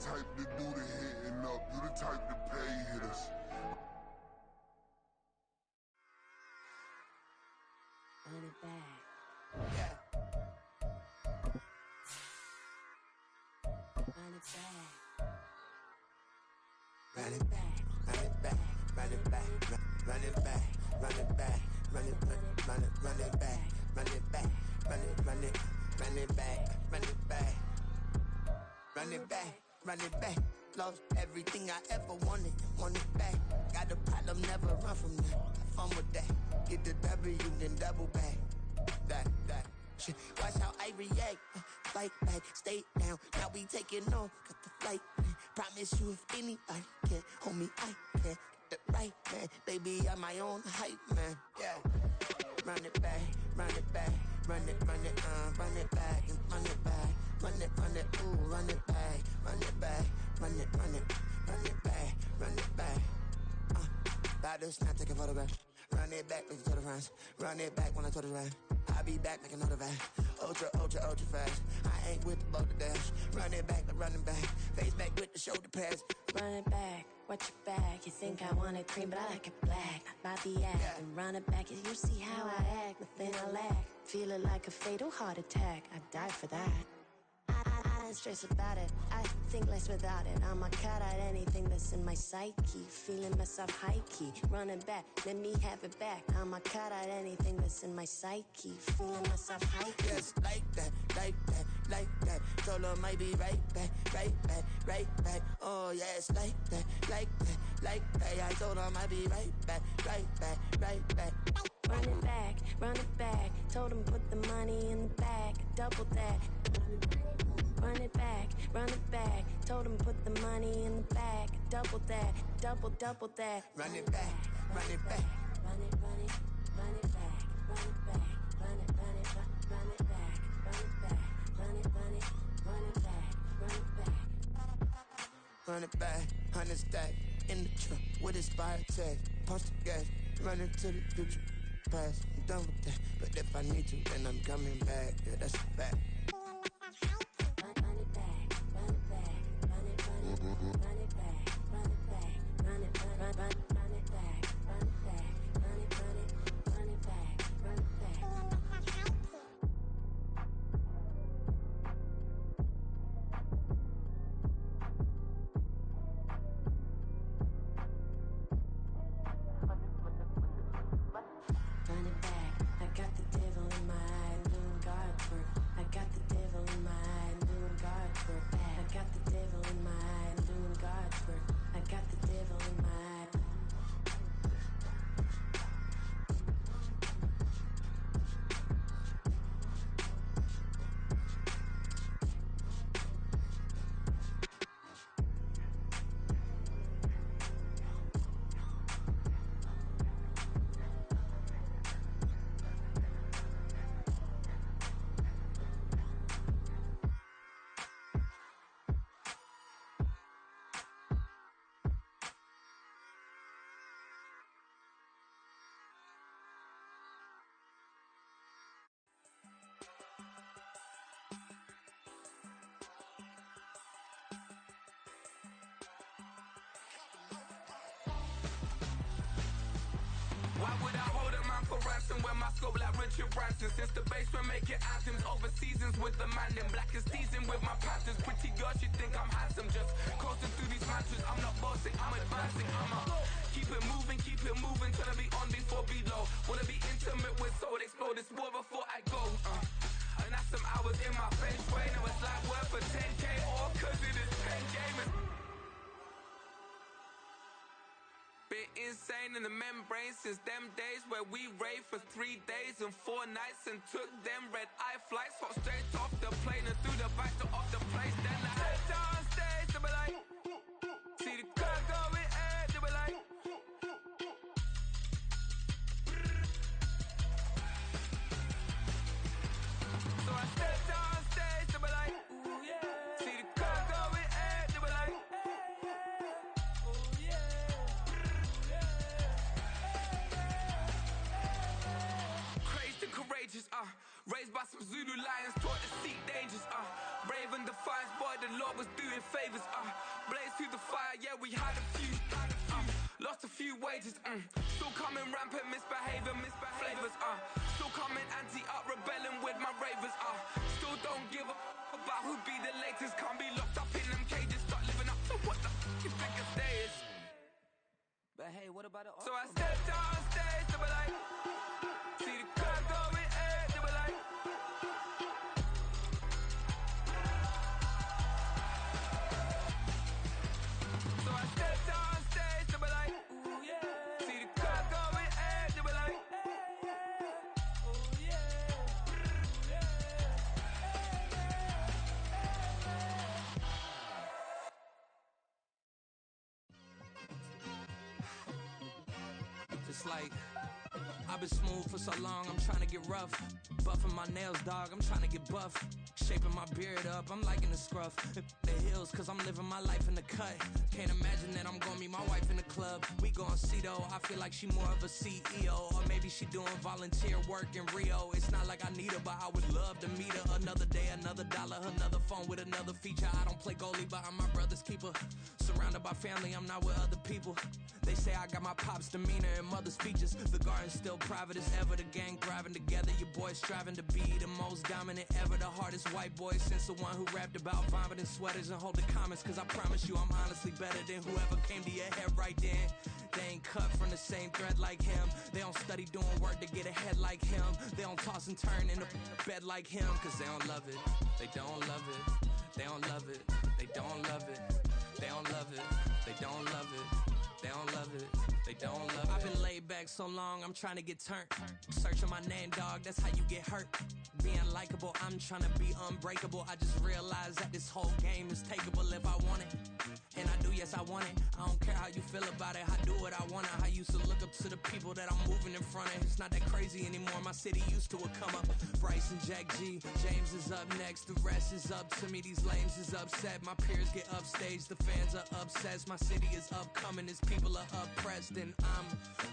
type to do the hitting up, you the type to pay hitters. Run it back. Yeah. Run it back. Run it back, run it back, run it back, run it back, run it back, run it back, run it back, run it back, run it back, run it back, run it back, run it back. Lost everything I ever wanted, want it back. Got a problem, never run from that. Have fun with that. Get the W, then double back. That shit. Watch how I react. Flight back, stay down. Now we taking off, got the flight. Promise you if anybody can hold me, I can. Get it right, man. Baby, I'm my own hype, man. Yeah. Run it back, run it back, run it back, and run it back, run it, ooh, run it back, run it back, run it back, run it back. About to snap, take a photograph. Run it back, make it to the friends. Run it back when I told it right. I'll be back, make another back. Ultra fast. I ain't with the boat to dash. Run it back, like running back. Face back with the shoulder pads. Run it back, watch your back. You think I want it cream, but I like it black. Not by the act. And run it back, you see how I act. Nothing I lack. Feel it like a fatal heart attack. I'd die for that. I don't stress about it. I think less without it. I'ma cut out anything that's in my psyche. Feeling myself high key. Running back, let me have it back. I'ma cut out anything that's in my psyche. Feeling myself high key. Yes, like that, like that, like that. Told her might be right back, right back, right back. Oh yes, like that, like that, like that. I told her might be right back, right back, right back. Run it back, run it back. Told him put the money in the bag. Double that. Run it back, run it back. Told him put the money in the bag. Double that, double that. Run it back, run it back. Run it, run it, run it back. Run it back, run it, run it, run it back. Run it back, run it, run it, run it back. Run it back. Run it back, 100 stack. In the truck with expired tag. Punch the gas, run into the future. Past, I'm done with that. But if I need to, then I'm coming back. Yeah, that's a fact. Run it back, run it back, run it, run it, run it back, run it back, run it, run it back, run it back, run it, run it back, run it back. Run it back, I got the devil in my eye, doing God's work. I got the devil in my eye, doing God's work. I got the devil in my eye, doing God's work. I got the devil in my eye. Why would I hold a man for ransom when my scope like Richard Branson? Since the basement making anthems over seasons with the man in black is teasing with my Panthers. Pretty girl, she think I'm handsome. Just coasting through these mantras. I'm not bossing, I'm advancing. I'ma keep it moving, trying to be on before below. Wanna be intimate with soul, explode this war before I go. And that's some hours in my bench way. Now it's like work for 10K, all cause it is pen gaming. Been insane in the membrane since them days where we raved for 3 days and 4 nights and took them red eye flights. Hot straight off the plane and through the back door of the place. Then I head downstairs, they be like, see the car going air, they be like. So I step downstairs, they be like, ooh yeah. See the car going air, they be like, ooh yeah. Courageous, raised by some Zulu lions, taught to seek dangers, brave and defiance, Lord was doing favors, blaze through the fire, yeah, we had a few, lost a few wages, still coming rampant, misbehaving, flavors, still coming anti-up, rebelling with my ravers, still don't give a about who be the latest, can't be locked up in them cages, start living up to what the fuck is biggest day is. But hey, what about the So I stepped on stage, they were like, see the crowd going, they were like, so I stepped on stage, they were like, ooh yeah, see the crowd going, they were like, ooh yeah, It's like I've been smooth for so long, I'm trying to get rough. Buffing my nails, dog, I'm trying to get buff. Shaping my beard up, I'm liking the scruff. The hills, cause I'm living my life in the cut. Can't imagine that I'm gonna meet my wife in the club. We gon' see though, I feel like she more of a CEO. Or maybe she doing volunteer work in Rio. It's not like I need her, but I would love to meet her. Another day, another dollar, another phone with another feature. I don't play goalie, but I'm my brother's keeper. Surrounded by family, I'm not with other people. They say I got my pop's demeanor and mother's features. The garden's still private as ever. The gang thriving together. Your boys striving to be the most dominant ever. The hardest white boy since the one who rapped about vomiting sweaters and holding comments. Cause I promise you I'm honestly better than whoever came to your head right then. They ain't cut from the same thread like him. They don't study doing work to get ahead like him. They don't toss and turn in a bed like him. Cause they don't love it. They don't love it. They don't love it. They don't love it. They don't love it. They don't love it. They don't love it. They don't love it. I've been laid back so long, I'm trying to get turned. Searching my name, dog, that's how you get hurt. Being likable, I'm trying to be unbreakable. I just realized that this whole game is takeable if I want it. And I do, yes, I want it. I don't care how you feel about it. I do what I want it. I used to look up to the people that I'm moving in front of. It's not that crazy anymore. My city used to a come up. Bryce and Jack G. James is up next. The rest is up to me. These lames is upset. My peers get upstaged. The fans are obsessed. My city is upcoming. His people are oppressed. And I'm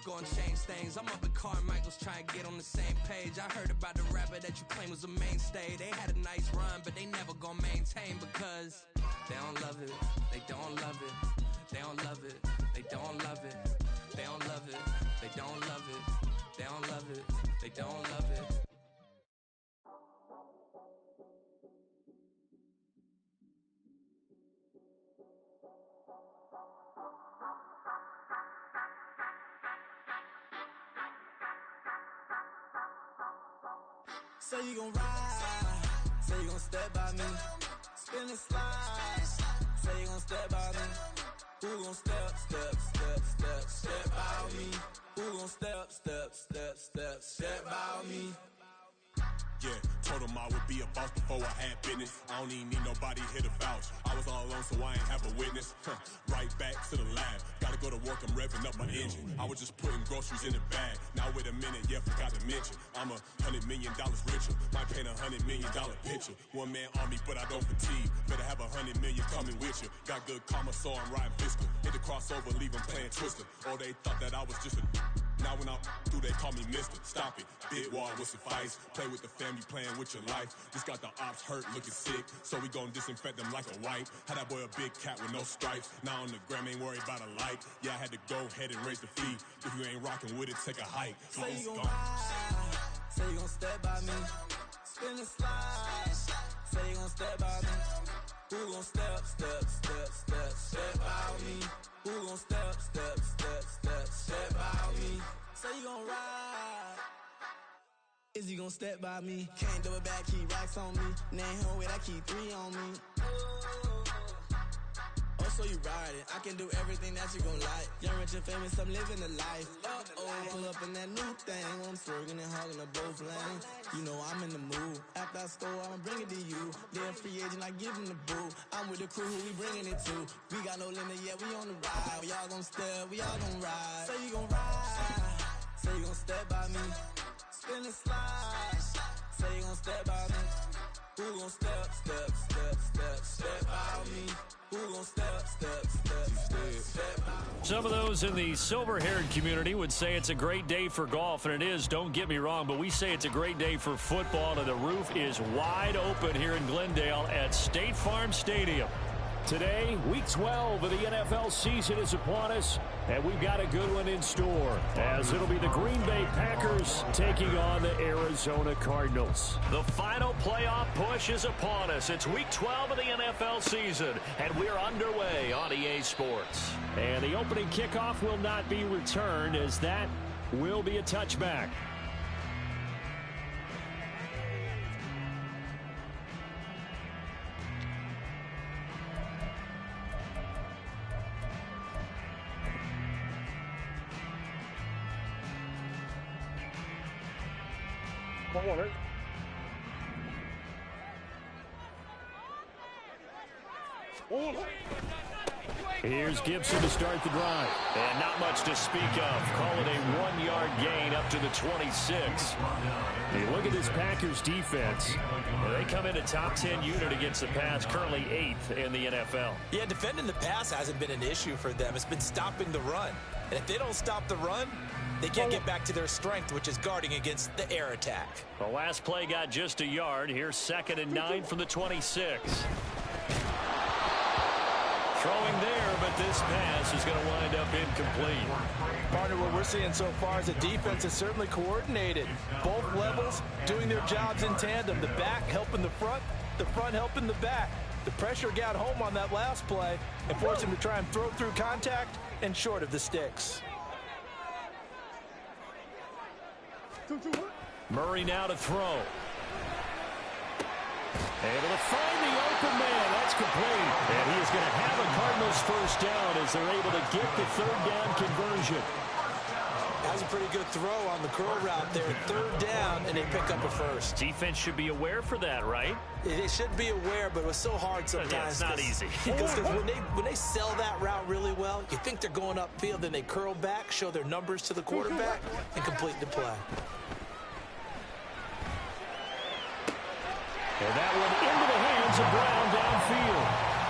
gonna change things. I'm up at Carmichael's trying to get on the same page. I heard about the rapper that you claim was a mainstay. They had a nice run, but they never gonna maintain because they don't love it. They don't love it. They don't love it. They don't love it. They don't love it. They don't love it. They don't love it. They don't love it. Say you gon' ride, say you gon' step by me, spin and slide, say you gon' step by me, who gon' step by me, who gon' step by me. Yeah, told him I would be a boss before I had business. I don't even need nobody here to vouch. I was all alone, so I ain't have a witness. Right back to the lab. Gotta go to work, I'm revving up my engine. I was just putting groceries in the bag. Now wait a minute, yeah, forgot to mention. I'm $100 million richer. Might paint $100 million picture. One man army, but I don't fatigue. Better have 100 million coming with you. Got good karma, so I'm riding fiscal. Hit the crossover, leave them playing Twister. Oh, they thought that I was just a now when I'm through, they call me Mister. Stop it, big wall would suffice. Play with the family, playing with your life. Just got the ops hurt, looking sick. So we gon' disinfect them like a wipe. Had that boy a big cat with no stripes. Now on the gram, ain't worried about a light. Yeah, I had to go ahead and raise the fee. If you ain't rocking with it, take a hike. Say you gon' ride, say you gon' step by me, spin and slide. Say you gon' step by me, who gon' step by me? Who gon' step by me? Say you gon' ride, is he gon' step by me? Can't do it back, keep racks on me. Name home with I keep 3 on me. Oh, so you riding, I can do everything that you gon' like. Young, rich and famous, I'm living the life. Pull up in that new thing, when I'm swerving and hogging the both lanes. You know I'm in the mood, after I score, I'ma bring it to you. They're a free agent, I give him the boo. I'm with the crew, who we bringing it to. We got no limit, yeah, we on the ride. We all gon' step, we all gon' ride. Say you gon' ride, say you gon' step by me, spin and slide. Say you gon' step by me, who gon' step by me? Who gon' step by me? Some of those in the silver-haired community would say it's a great day for golf, and it is, don't get me wrong, but we say it's a great day for football, and the roof is wide open here in Glendale at State Farm Stadium. Today, Week 12 of the NFL season is upon us, and we've got a good one in store, as it'll be the Green Bay Packers taking on the Arizona Cardinals. The final playoff push is upon us. It's Week 12 of the NFL season, and we're underway on EA Sports. And the opening kickoff will not be returned, as that will be a touchback. Here's Gibson to start the drive. And not much to speak of. Call it a 1-yard gain up to the 26. You look at this Packers defense. They come in a top 10 unit against the pass, currently 8th in the NFL. Yeah, defending the pass hasn't been an issue for them. It's been stopping the run. And if they don't stop the run, they can't get back to their strength, which is guarding against the air attack. The last play got just a yard. Here's 2nd and 9 from the 26. Throwing there, but this pass is going to wind up incomplete. Partner, what we're seeing so far is the defense is certainly coordinated. Both levels doing their jobs in tandem. The back helping the front helping the back. The pressure got home on that last play and forced him to try and throw through contact and short of the sticks. Murray now to throw. Able to find the open man. That's complete. And he is going to have a Cardinals first down as they're able to get the 3rd down conversion. That was a pretty good throw on the curl route there. 3rd down, and they pick up a first. Defense should be aware for that, right? They should be aware, but it was so hard sometimes. Yeah, it's not easy. Because when they sell that route really well, you think they're going upfield, then they curl back, show their numbers to the quarterback, and complete the play. And that one into the hands of Brown downfield.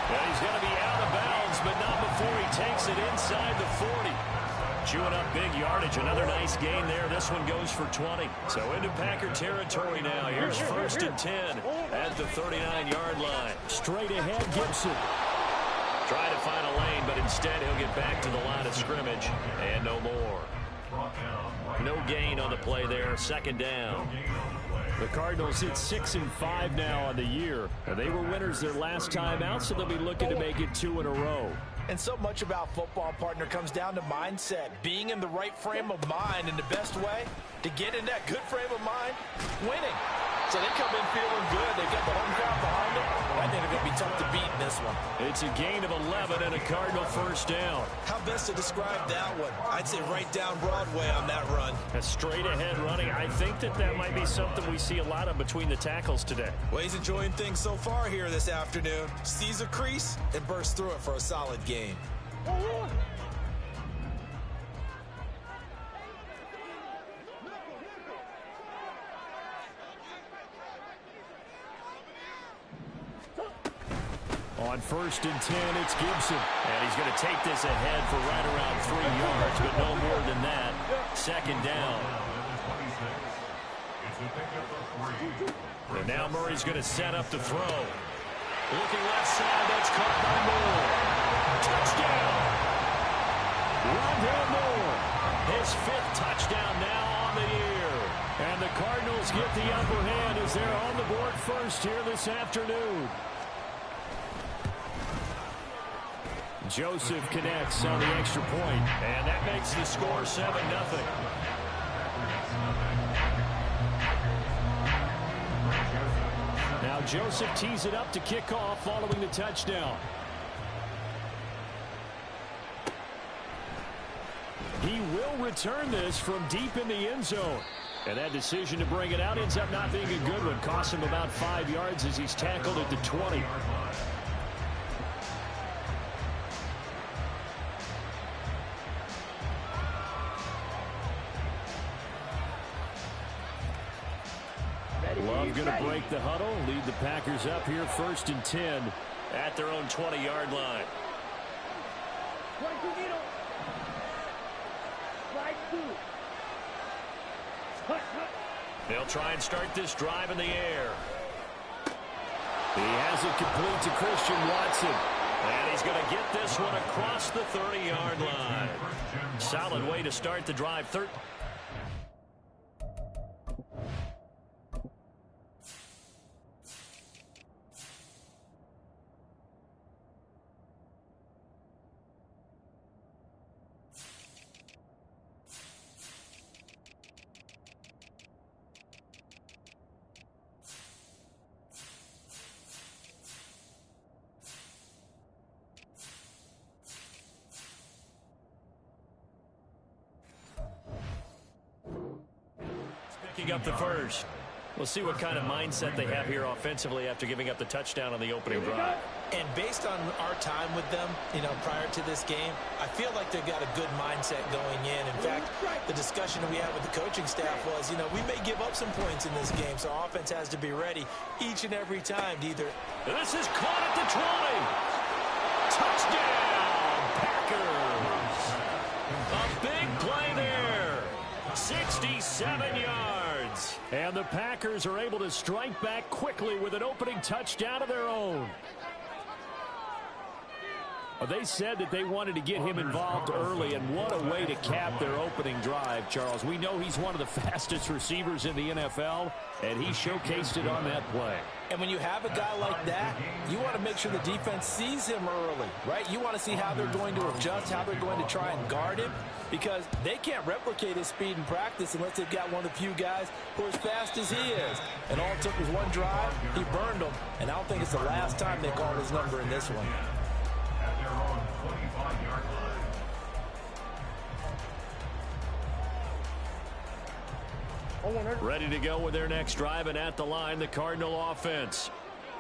And he's going to be out of bounds, but not before he takes it inside the 40. Chewing up big yardage. Another nice gain there. This one goes for 20. So into Packer territory now. Here's 1st and 10 at the 39-yard line. Straight ahead, Gibson. Trying to find a lane, but instead he'll get back to the line of scrimmage. And no more. No gain on the play there. 2nd down. The Cardinals hit 6-5 now on the year. They were winners their last time out, so they'll be looking to make it 2 in a row. And so much about football, partner, comes down to mindset. Being in the right frame of mind, and the best way to get in that good frame of mind, winning. So they come in feeling good. They've got the home crowd behind them. I think they're going to be tough to beat in this one. It's a gain of 11 and a Cardinal first down. How best to describe that one? I'd say right down Broadway on that run. A straight ahead running. I think that might be something we see a lot of between the tackles today. Well, he's enjoying things so far here this afternoon. Sees a crease and bursts through it for a solid gain. On 1st and 10, it's Gibson. And he's going to take this ahead for right around 3 yards, but no more than that. 2nd down. And now Murray's going to set up the throw. Looking left side, that's caught by Moore. Touchdown! Rondale Moore. His 5th touchdown now on the year. And the Cardinals get the upper hand as they're on the board first here this afternoon. Joseph connects on the extra point. And that makes the score 7-0. Now Joseph tees it up to kick off following the touchdown. He will return this from deep in the end zone. And that decision to bring it out ends up not being a good one. Costs him about 5 yards as he's tackled at the 20. Love going to break the huddle, lead the Packers up here 1st and 10 at their own 20-yard line. They'll try and start this drive in the air. He has it complete to Christian Watson. And he's going to get this one across the 30-yard line. Solid way to start the drive. Up the first. We'll see what kind of mindset they have here offensively after giving up the touchdown on the opening drive. And based on our time with them, prior to this game, I feel like they've got a good mindset going in. In fact, the discussion that we had with the coaching staff was, we may give up some points in this game, so our offense has to be ready each and every time to either. This is caught at the 20. Touchdown, Packers. A big play there. 67 yards. And the Packers are able to strike back quickly with an opening touchdown of their own. They said that they wanted to get him involved early, and what a way to cap their opening drive, Charles. We know he's one of the fastest receivers in the NFL, and he showcased it on that play. And when you have a guy like that, you want to make sure the defense sees him early, right? You want to see how they're going to adjust, how they're going to try and guard him, because they can't replicate his speed in practice unless they've got one of the few guys who are as fast as he is. And all it took was one drive. He burned them, and I don't think it's the last time they called his number in this one. Ready to go with their next drive, and at the line, the Cardinal offense.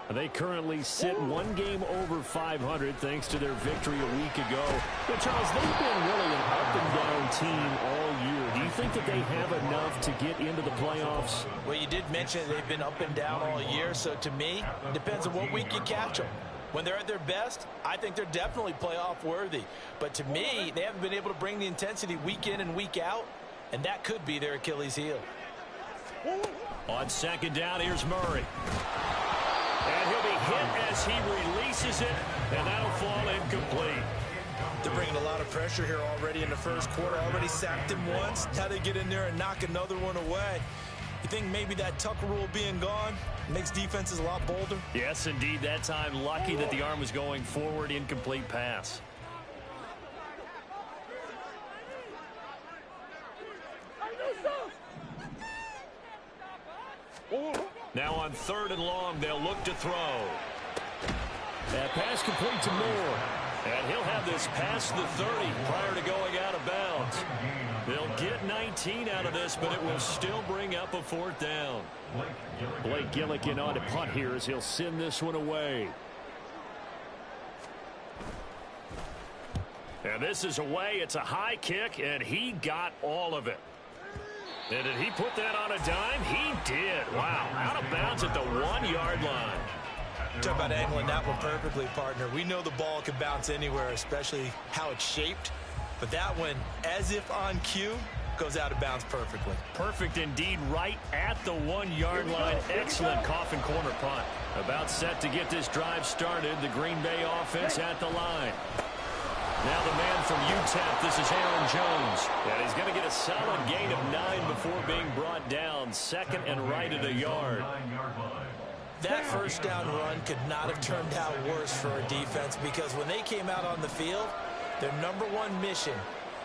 They currently sit one game over 500 thanks to their victory a week ago. But, Charles, they've been really an up-and-down team all year. Do you think that they have enough to get into the playoffs? Well, you did mention they've been up and down all year, so to me, it depends on what week you catch them. When they're at their best, I think they're definitely playoff worthy. But to me, they haven't been able to bring the intensity week in and week out, and that could be their Achilles heel. On second down, here's Murray. And he'll be hit as he releases it, and that'll fall incomplete. They're bringing a lot of pressure here already in the first quarter. Already sacked him once. How they get in there and knock another one away. You think maybe that Tucker rule being gone makes defenses a lot bolder? Yes, indeed. That time, lucky that the arm was going forward. Incomplete pass. Now on third and long, they'll look to throw. That pass complete to Moore. And he'll have this past the 30 prior to going out of bounds. They'll get 19 out of this, but it will still bring up a fourth down. Blake Gillikin on to punt here as he'll send this one away. And this is away. It's a high kick, and he got all of it. And did he put that on a dime? He did. Wow. Out of bounds at the 1-yard line. Talk about angling that one perfectly, partner. We know the ball can bounce anywhere, especially how it's shaped. But that one, as if on cue, goes out of bounds perfectly. Perfect indeed, right at the 1-yard line. Excellent coffin corner punt. About set to get this drive started. The Green Bay offense at the line. Now the man from UTEP, this is Aaron Jones. And he's going to get a solid gain of 9 before being brought down. Second and right at a yard. That first down run could not have turned out worse for a defense, because when they came out on the field, their number one mission,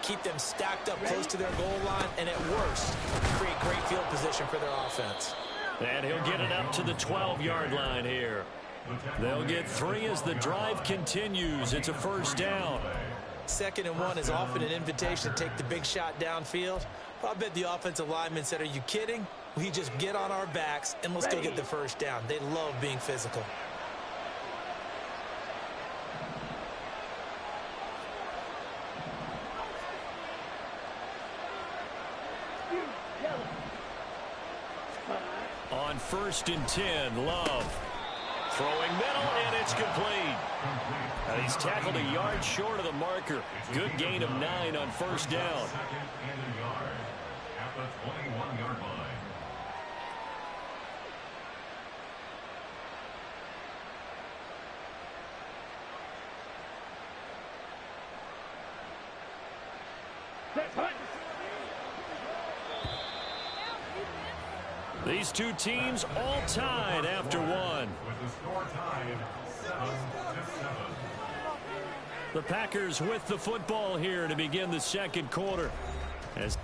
keep them stacked up close to their goal line, and at worst, create great field position for their offense. And he'll get it up to the 12-yard line here. They'll get 3 as the drive continues. It's a first down. 2nd and 1 is often an invitation to take the big shot downfield. But I bet the offensive lineman said, are you kidding? We just get on our backs and let's go get the first down. They love being physical. On 1st and 10, Love. Throwing middle, and it's complete. He's tackled a yard short of the marker. Good gain of 9 on first down. At the 21-yard line. These two teams all tied after one. With the score tied 7-7. The Packers with the football here to begin the second quarter. As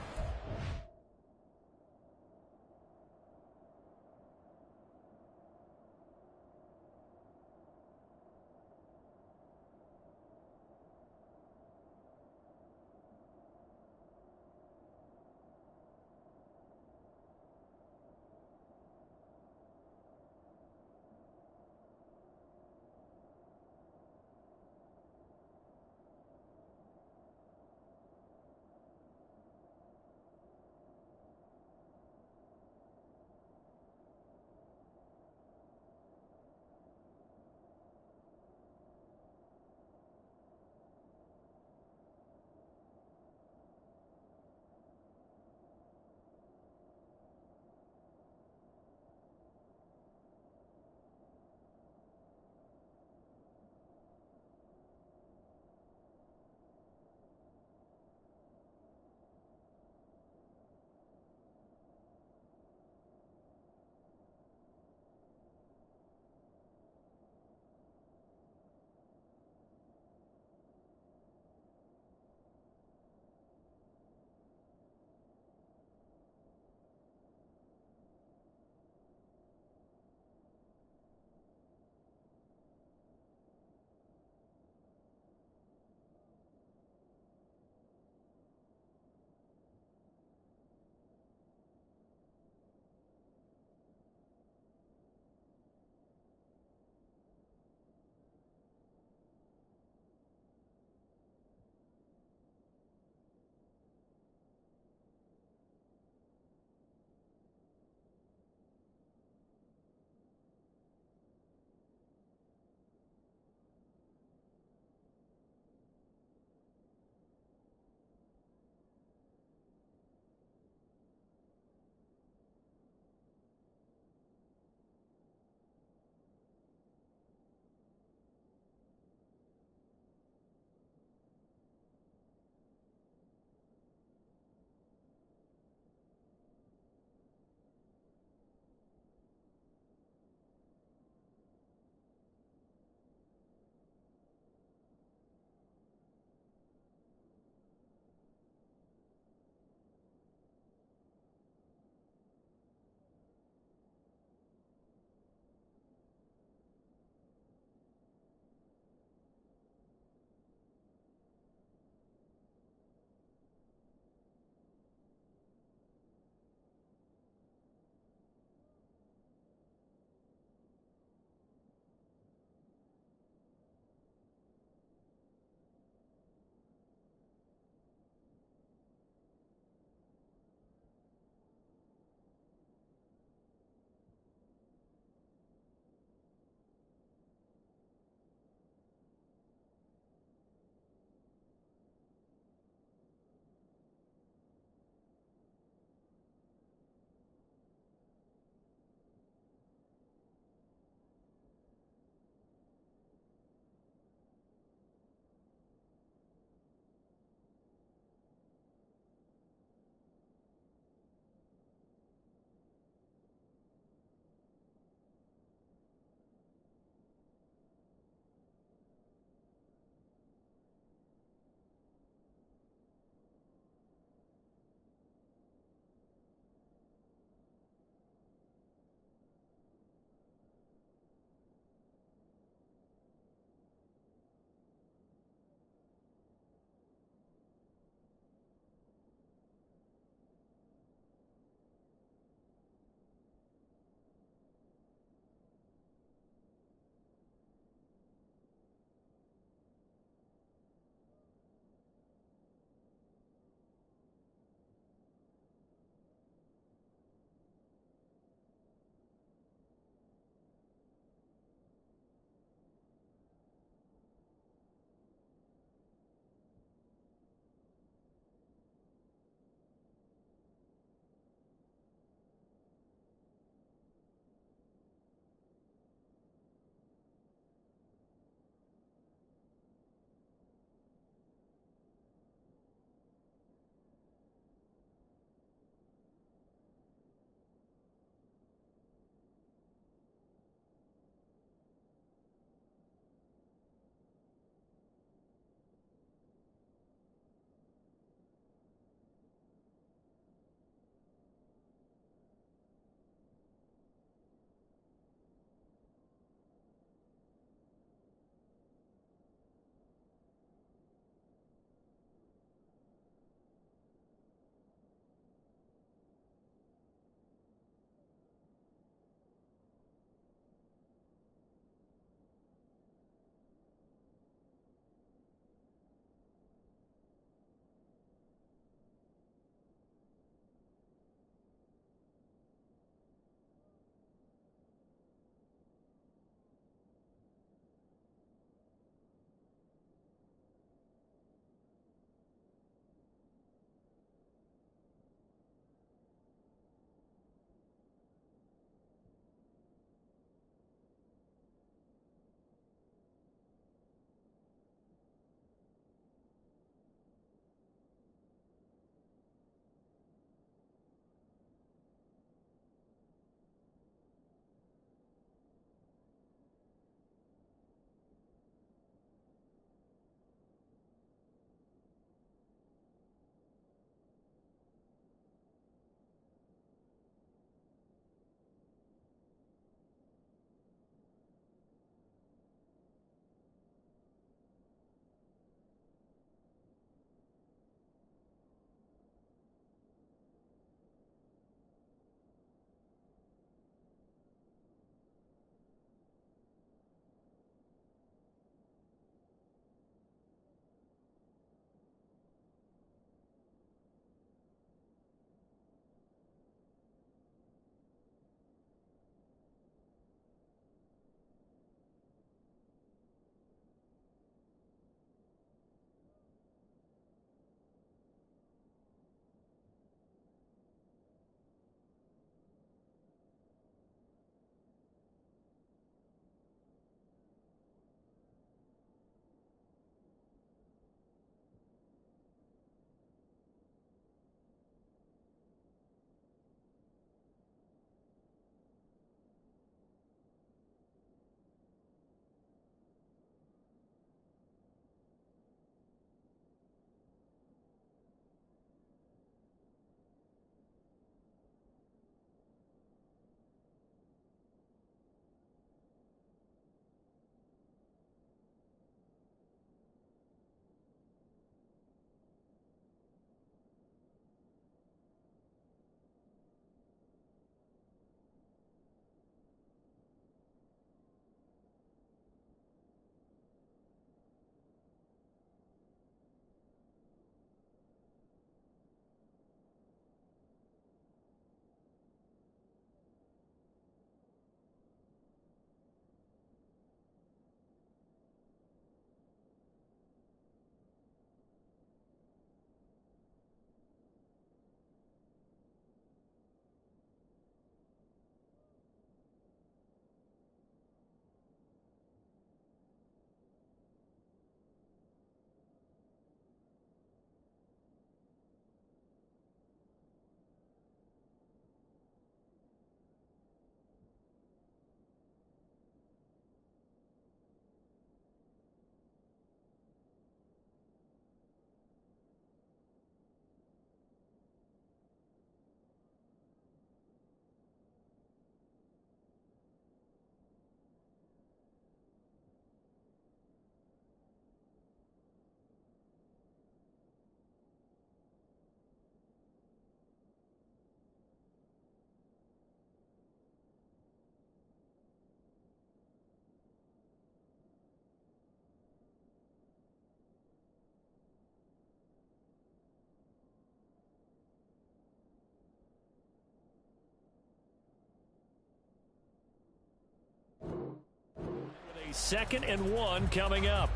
2nd and 1 coming up.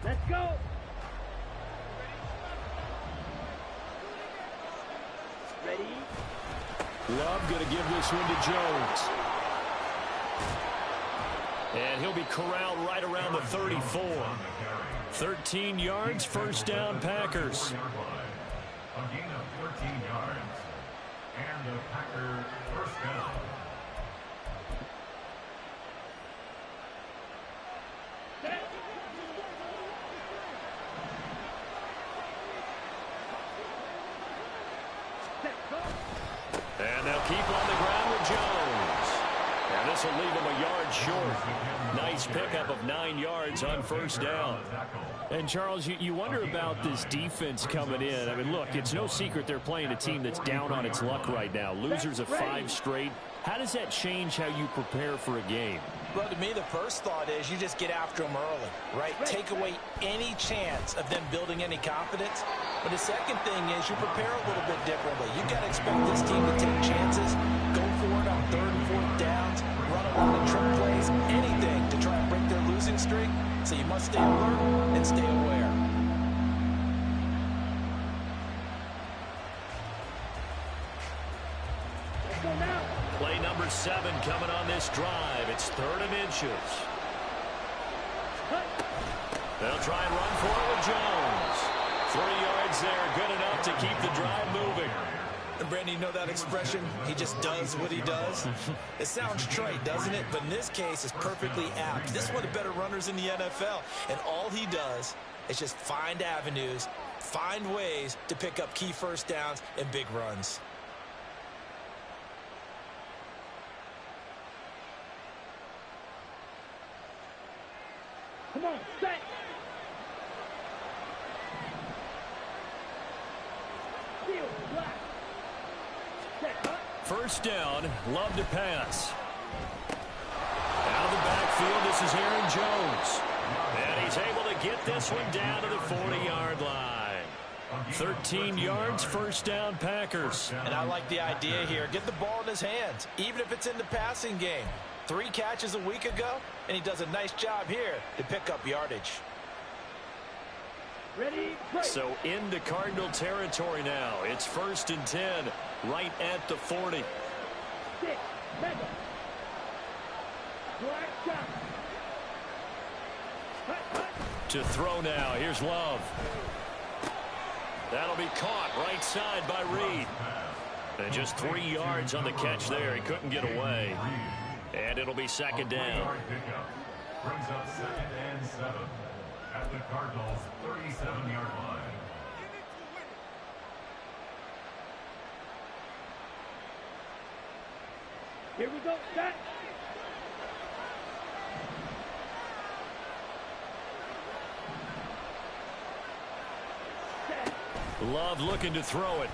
Let's go. Ready? Love going to give this one to Jones. And he'll be corralled right around the 34. 13 yards, first down, Packers. A gain of 13 yards. And the Packer first down. And they'll keep on the ground with Jones. And this will leave him a yard short. Nice pickup of 9 yards on first down. And, Charles, you wonder about this defense coming in. I mean, look, it's no secret they're playing a team that's down on its luck right now. Losers of 5 straight. How does that change how you prepare for a game? Well, to me, the first thought is you just get after them early, right? Take away any chance of them building any confidence. But the second thing is you prepare a little bit differently. You got to expect this team to take chances, go for it on 3rd and 4th downs, run a lot of trick plays, anything to try and break their losing streak. So you must stay alert and stay aware. Play number 7 coming on this drive. It's 3rd and inches. They'll try and run for it with Jones. 3 yards there, good enough to keep the drive moving. And Brandon, you know that expression? He just does what he does. It sounds trite, doesn't it? But in this case, it's perfectly apt. This is one of the better runners in the NFL. And all he does is just find avenues, find ways to pick up key first downs and big runs. Come on, set. First down, Love to pass. Out of the backfield, this is Aaron Jones. And he's able to get this one down to the 40-yard line. 13 yards, first down, Packers. And I like the idea here. Get the ball in his hands, even if it's in the passing game. 3 catches a week ago, and he does a nice job here to pick up yardage. Ready, play. So into Cardinal territory now. It's 1st and 10, right at the 40. 6, mega. Black shot. To throw now. Here's Love. That'll be caught right side by Reed. And just 3 yards on the catch there. He couldn't get away. And it'll be 2nd down. Brings up 2nd and 7 at the Cardinals' 37-yard line. Here we go, set. Love looking to throw it.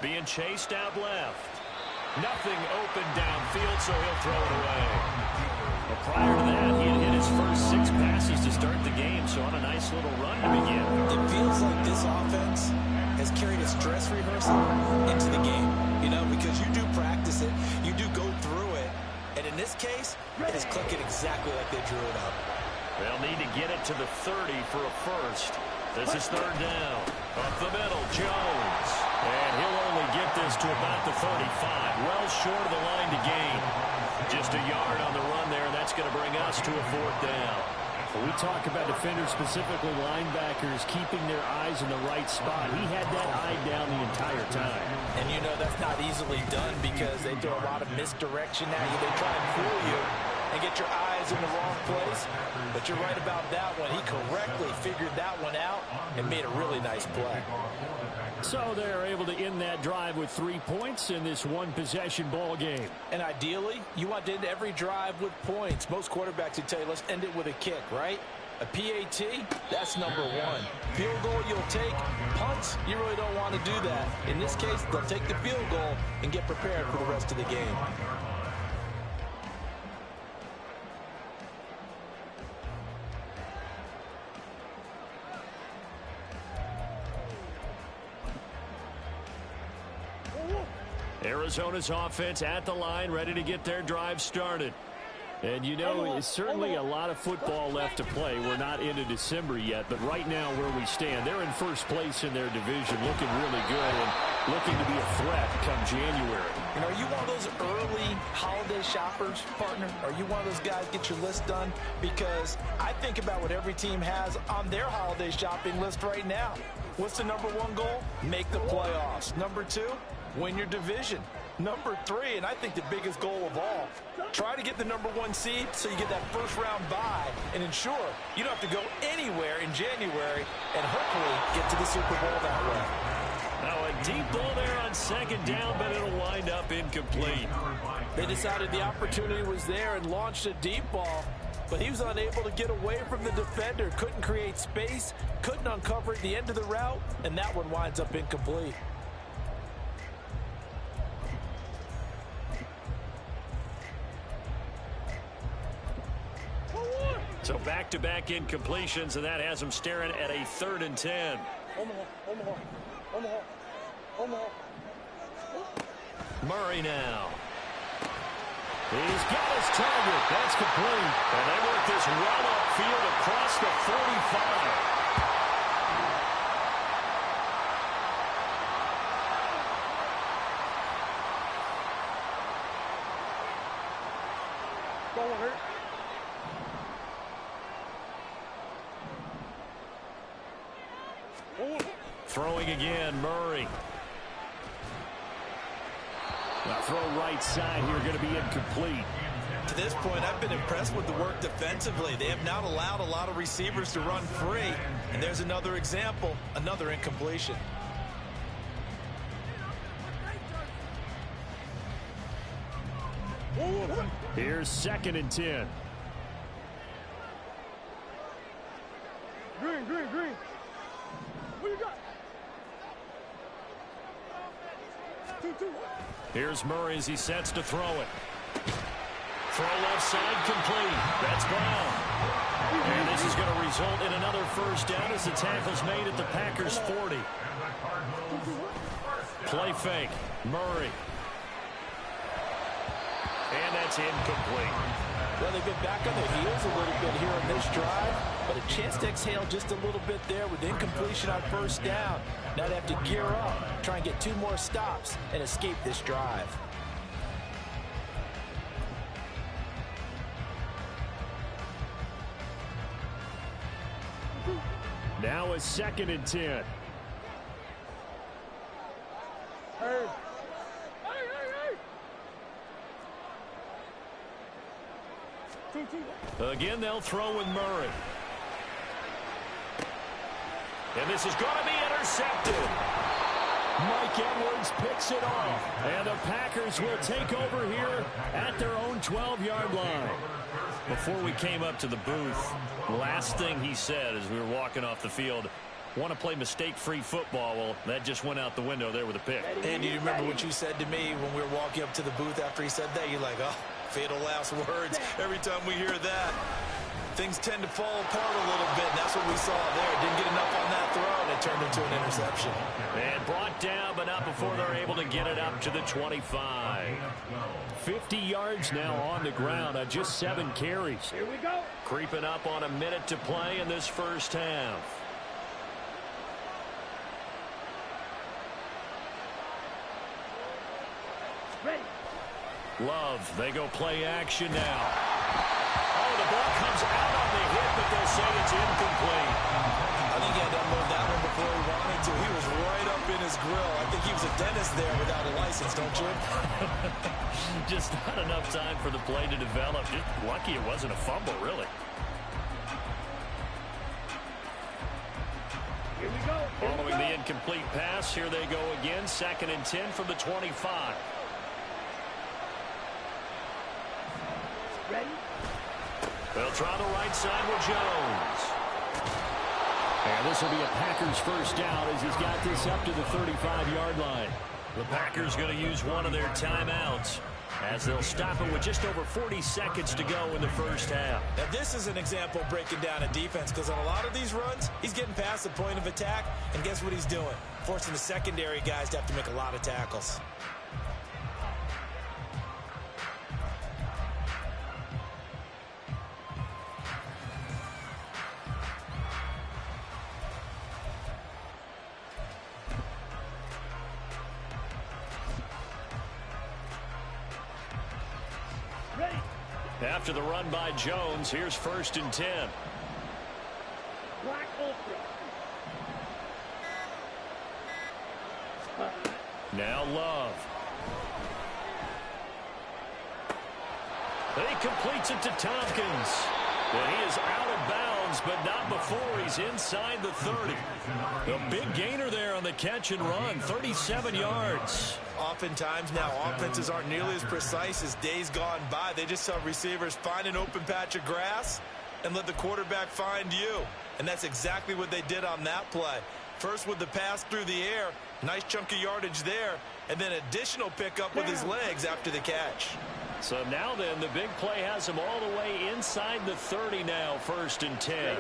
Being chased out left. Nothing open downfield, so he'll throw it away. Well, prior to that, he had hit his first 6 passes to start the game, so on a nice little run to begin. It feels like this offense has carried a stress rehearsal into the game, you know, because you do practice it, you do go through it, and in this case, it is clicking exactly like they drew it up. They'll need to get it to the 30 for a first. This is 3rd down. Up the middle, Jones. And he'll only get this to about the 35. Well short of the line to gain. Just a yard on the run there, and that's going to bring us to a 4th down. We talk about defenders, specifically linebackers, keeping their eyes in the right spot. He had that eye down the entire time. And you know that's not easily done because they throw a lot of misdirection at you. They try and fool you and get your eyes in the wrong place. But you're right about that one. He correctly figured that one out and made a really nice play. So they're able to end that drive with 3 points in this one-possession ball game. And ideally, you want to end every drive with points. Most quarterbacks would tell you, let's end it with a kick, right? A PAT, that's number 1. Field goal you'll take. Punts, you really don't want to do that. In this case, they'll take the field goal and get prepared for the rest of the game. Arizona's offense at the line, ready to get their drive started. And you know, it's certainly a lot of football left to play. We're not into December yet, but right now where we stand, they're in first place in their division, looking really good and looking to be a threat come January. And are you one of those early holiday shoppers, partner? Are you one of those guys get your list done? Because I think about what every team has on their holiday shopping list right now. What's the number one goal? Make the playoffs. Number two, win your division. Number three, and I think the biggest goal of all, try to get the number one seed so you get that first round bye and ensure you don't have to go anywhere in January and hopefully get to the Super Bowl that way. Now a deep ball there on second down, but it'll wind up incomplete. They decided the opportunity was there and launched a deep ball, but he was unable to get away from the defender, couldn't create space, couldn't uncover at the end of the route, and that one winds up incomplete. So back-to-back incompletions, and that has them staring at a 3rd and 10. Murray now. He's got his target. That's complete. And they work this run upfield across the 45. Throwing again, Murray. Now throw right side here, going to be incomplete. To this point, I've been impressed with the work defensively. They have not allowed a lot of receivers to run free. And there's another example, another incompletion. Here's 2nd and 10. Green. What you got? Two. Here's Murray as he sets to throw it. Throw left side complete. That's Brown. And this is going to result in another first down as the tackle's made at the Packers' 40. Play fake. Murray. And that's incomplete. Well, they've been back on their heels a little bit here on this drive, but a chance to exhale just a little bit there with incompletion on first down. Now they have to gear up, try and get 2 more stops, and escape this drive. Now a 2nd and 10. Hey. Again, they'll throw with Murray. And this is going to be intercepted. Mike Edwards picks it off. And the Packers will take over here at their own 12-yard line. Before we came up to the booth, the last thing he said as we were walking off the field, want to play mistake-free football. Well, that just went out the window there with a pick. And do you remember what you said to me when we were walking up to the booth after he said that? You're like, oh, fatal last words. Every time we hear that, things tend to fall apart a little bit, and that's what we saw there. Didn't get enough on that throw, and it turned into an interception. And brought down, but not before they're able to get it up to the 25. 50 yards now on the ground on just 7 carries. Here we go. Creeping up on a minute to play in this first half. Ready. Love, they go play action now. Oh, the ball comes out on the hit, but they'll say it's incomplete. I think he had to unload that one before he wanted to. He was right up in his grill. I think he was a dentist there without a license, don't you? Just not enough time for the play to develop. Just lucky it wasn't a fumble, really. Here we go. Following the incomplete pass, here they go again. 2nd and 10 from the 25. Ready? They'll try the right side with Jones. And this will be a Packers first down as he's got this up to the 35-yard line. The Packers going to use one of their timeouts as they'll stop it with just over 40 seconds to go in the first half. Now, this is an example of breaking down a defense because on a lot of these runs, he's getting past the point of attack, and guess what he's doing? Forcing the secondary guys to have to make a lot of tackles. After the run by Jones, here's 1st and 10. Black ultra. Now Love. He completes it to Tompkins. And he is out of bounds, but not before he's inside the 30. A big gainer there on the catch and run, 37 yards. Oftentimes now offenses aren't nearly as precise as days gone by. They just have receivers find an open patch of grass and let the quarterback find you. And that's exactly what they did on that play. First with the pass through the air, nice chunk of yardage there, and then additional pickup with his legs after the catch. So now then, the big play has him all the way inside the 30 now, 1st and 10.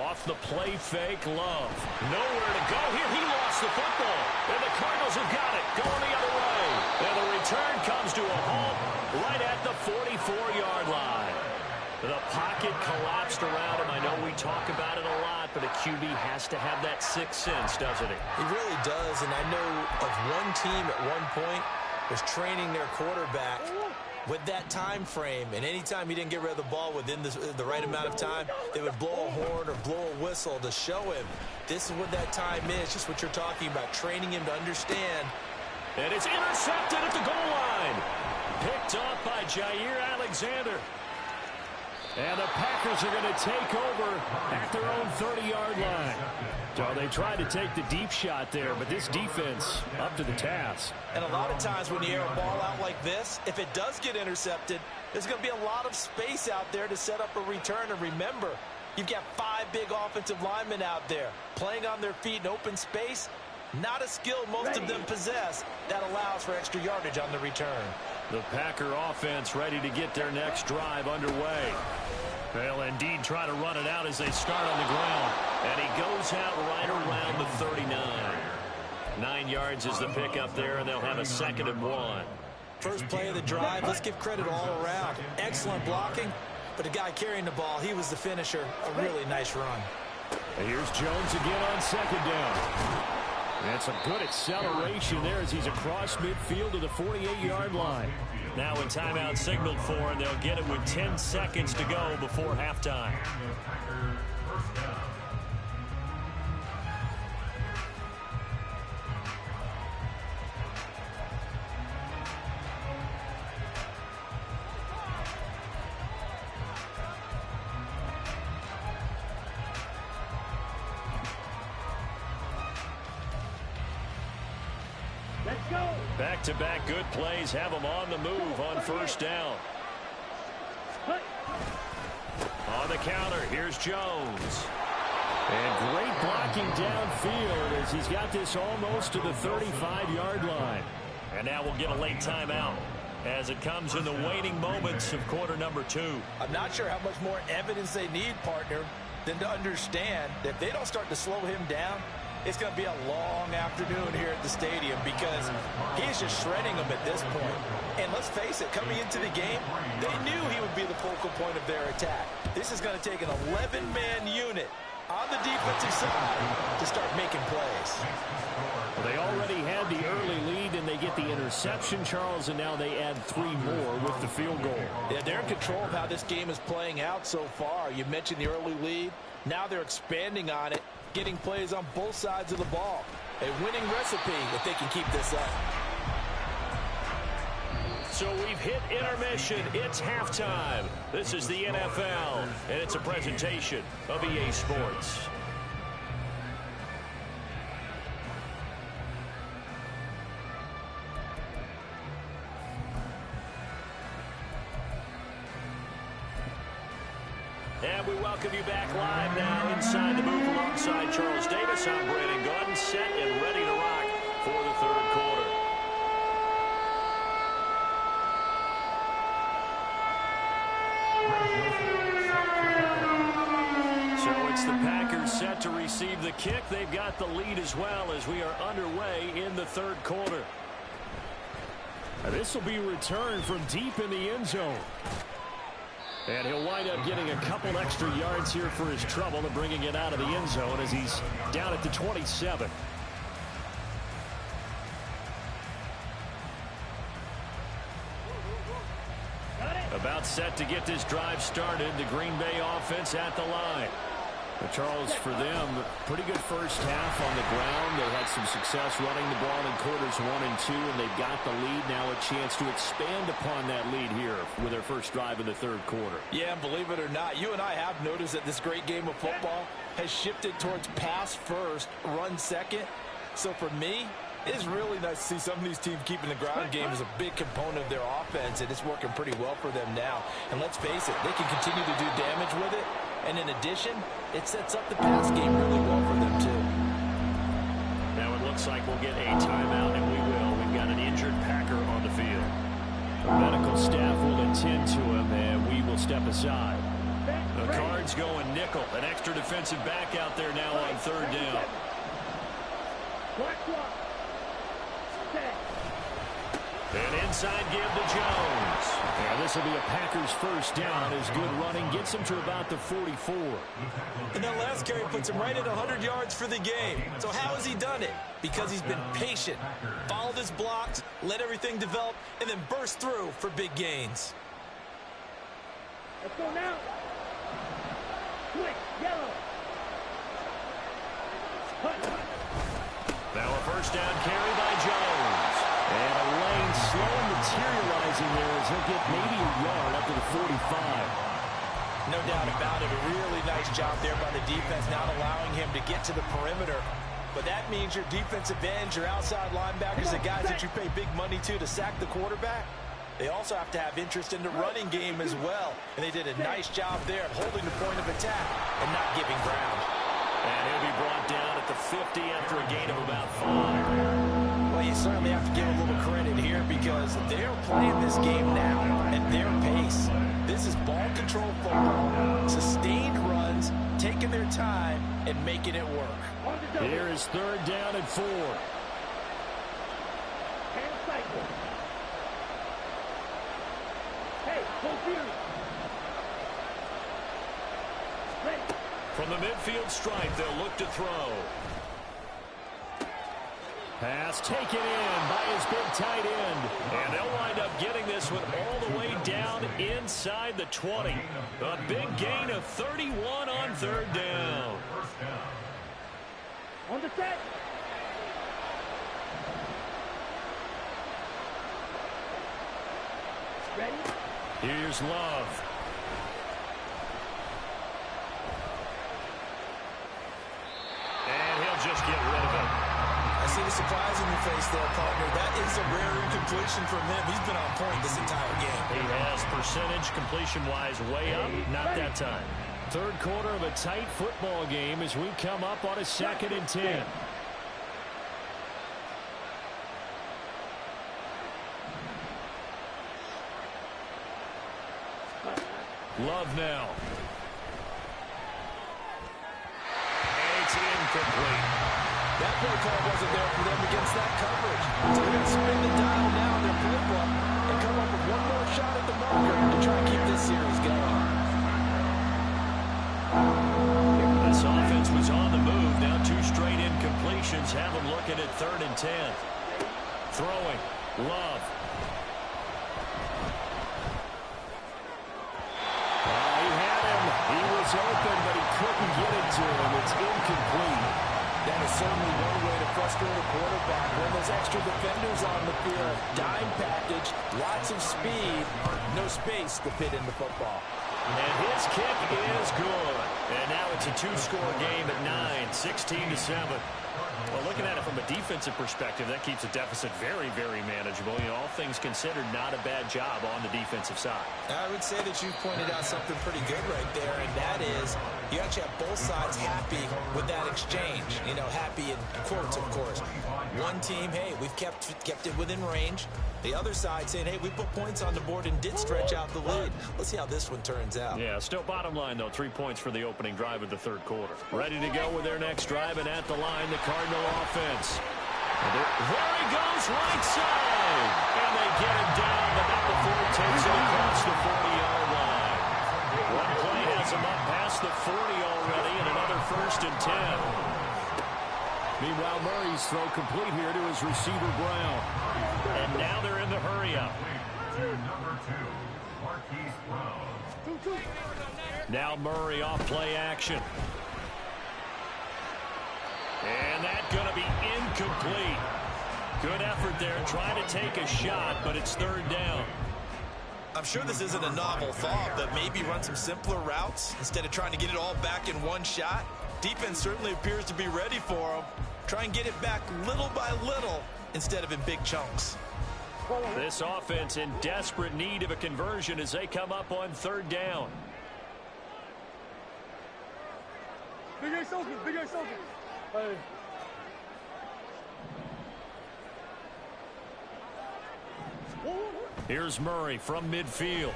Off the play fake, Love. Nowhere to go here. He lost the football. And the Cardinals have got it, going the other way. And the return comes to a halt right at the 44-yard line. The pocket collapsed around him. I know we talk about it a lot, but a QB has to have that sixth sense, doesn't he? He really does, and I know of one team at one point was training their quarterback with that time frame, and anytime he didn't get rid of the ball within the right amount of time, they would blow a horn or blow a whistle to show him this is what that time is, just what you're talking about, training him to understand. And it's intercepted at the goal line. Picked up by Jair Alexander. And the Packers are going to take over at their own 30-yard line. So they tried to take the deep shot there, but this defense up to the task. And a lot of times when you air a ball out like this, if it does get intercepted, there's going to be a lot of space out there to set up a return. And remember, you've got 5 big offensive linemen out there playing on their feet in open space. Not a skill most of them possess that allows for extra yardage on the return. The Packer offense ready to get their next drive underway. They'll indeed try to run it out as they start on the ground. And he goes out right around the 39. 9 yards is the pickup there, and they'll have a 2nd and 1. First play of the drive, let's give credit all around. Excellent blocking, but the guy carrying the ball, he was the finisher. A really nice run. And here's Jones again on 2nd down. And some good acceleration there as he's across midfield to the 48-yard line. Now a timeout signaled for, and they'll get it with 10 seconds to go before halftime. Back-to-back good plays have them on the move on 1st down. On the counter, here's Jones. And great blocking downfield as he's got this almost to the 35-yard line. And now we'll get a late timeout as it comes in the waning moments of quarter number 2. I'm not sure how much more evidence they need, partner, than to understand that if they don't start to slow him down, it's going to be a long afternoon here at the stadium because he's just shredding them at this point. And let's face it, coming into the game, they knew he would be the focal point of their attack. This is going to take an 11-man unit on the defensive side to start making plays. Well, they already had the early lead, and they get the interception, Charles, and now they add 3 more with the field goal. Yeah, they're in control of how this game is playing out so far. You mentioned the early lead. Now they're expanding on it, getting plays on both sides of the ball. A winning recipe if they can keep this up. So we've hit intermission. It's halftime. This is the NFL, and it's a presentation of EA Sports. And we welcome you back live now inside the booth alongside Charles Davis. I'm Brandon Gaudin, set and ready to rock for the 3rd quarter. So it's the Packers set to receive the kick. They've got the lead as well as we are underway in the 3rd quarter. This will be returned from deep in the end zone. And he'll wind up getting a couple extra yards here for his trouble and bringing it out of the end zone as he's down at the 27. About set to get this drive started. The Green Bay offense at the line. But Charles, for them, pretty good first half on the ground. They had some success running the ball in quarters 1 and 2, and they've got the lead. Now a chance to expand upon that lead here with their first drive in the third quarter. Yeah, and believe it or not, you and I have noticed that this great game of football has shifted towards pass first, run second. So for me, it's really nice to see some of these teams keeping the ground game as a big component of their offense, and it's working pretty well for them now. And let's face it, they can continue to do damage with it. And in addition, it sets up the pass game really well for them, too. Now it looks like we'll get a timeout, and we will. We've got an injured Packer on the field. The medical staff will attend to him, and we will step aside. The Cards going nickel. An extra defensive back out there now on third down. And inside give to Jones. And this will be a Packers first down as good running gets him to about the 44. And that last carry puts him right at 100 yards for the game. So how has he done it? Because he's been patient, followed his blocks, let everything develop, and then burst through for big gains. Let's go now. Quick, yellow. Now a first down carry by Jones. And a lane slow materializing there as he'll get maybe a yard up to the 45. No doubt about it. A really nice job there by the defense, not allowing him to get to the perimeter. But that means your defensive ends, your outside linebackers, the guys that you pay big money to sack the quarterback, they also have to have interest in the running game as well. And they did a nice job there of holding the point of attack and not giving ground. And he'll be brought down at the 50 after a gain of about 5. Well, you certainly have to give a little credit here because they're playing this game now at their pace. This is ball control football, sustained runs, taking their time, and making it work. Here is third down and 4. Hey, full From the midfield stripe, they'll look to throw. Pass taken in by his big tight end. And they'll wind up getting this one all the way down inside the 20. A big gain of 31 on third down. On the set. Ready? Here's Love. And he'll just get rid of it. I see the surprise in your face there, partner. That is a rare incompletion from him. He's been on point this entire game. He has percentage completion-wise way up. Not that time. Third quarter of a tight football game as we come up on a 2nd and 10. Love now. It's incomplete. That play call wasn't there for them against that coverage. So they're going to spin the dial now in their playbook and come up with one more shot at the marker to try and keep this series going. This offense was on the move. Now 2 straight incompletions have them looking at 3rd and 10. Throwing. Love. He had him. He was open, but he couldn't get it to him. It's incomplete. That is certainly one way to frustrate a quarterback. When there's extra defenders on the field, dime package, lots of speed, no space to fit in the football. And his kick is good. And now it's a 2-score game at 9, 16-7. Well, looking at it from a defensive perspective, that keeps the deficit very, very manageable. You know, all things considered, not a bad job on the defensive side. I would say that you've pointed out something pretty good right there, and that is you actually have both sides happy with that exchange. You know, happy in quotes, of course. One team, hey, we've kept it within range. The other side saying, hey, we put points on the board and did stretch out the lead. Let's see how this one turns out. Yeah, still bottom line, though, 3 points for the opening drive of the third quarter. Ready to go with their next drive, and at the line, the Cardinal offense. And there he goes, right side. And they get him down, but not before he takes it across the 40-yard line. One play has him up past the 40 already, and another 1st and 10. Meanwhile, Murray's throw complete here to his receiver, Brown. And now they're in the hurry-up. Marquise Brown. Now Murray off play action. And that's going to be incomplete. Good effort there trying to take a shot, but it's third down. I'm sure this isn't a novel thought, but maybe run some simpler routes instead of trying to get it all back in one shot. Defense certainly appears to be ready for him. Try and get it back little by little instead of in big chunks. This offense in desperate need of a conversion as they come up on third down. Big Ace open, Big Ace open. Hey. Here's Murray from midfield.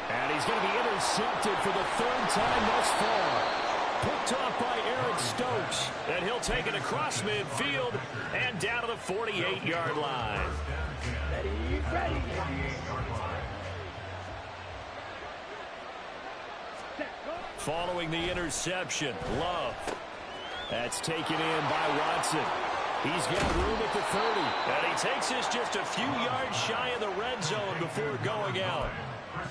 And he's going to be intercepted for the third time thus far. Picked off by Eric Stokes. And he'll take it across midfield and down to the 48-yard line. Ready. Following the interception, Love. That's taken in by Watson. He's got room at the 30. And he takes this just a few yards shy of the red zone before going out.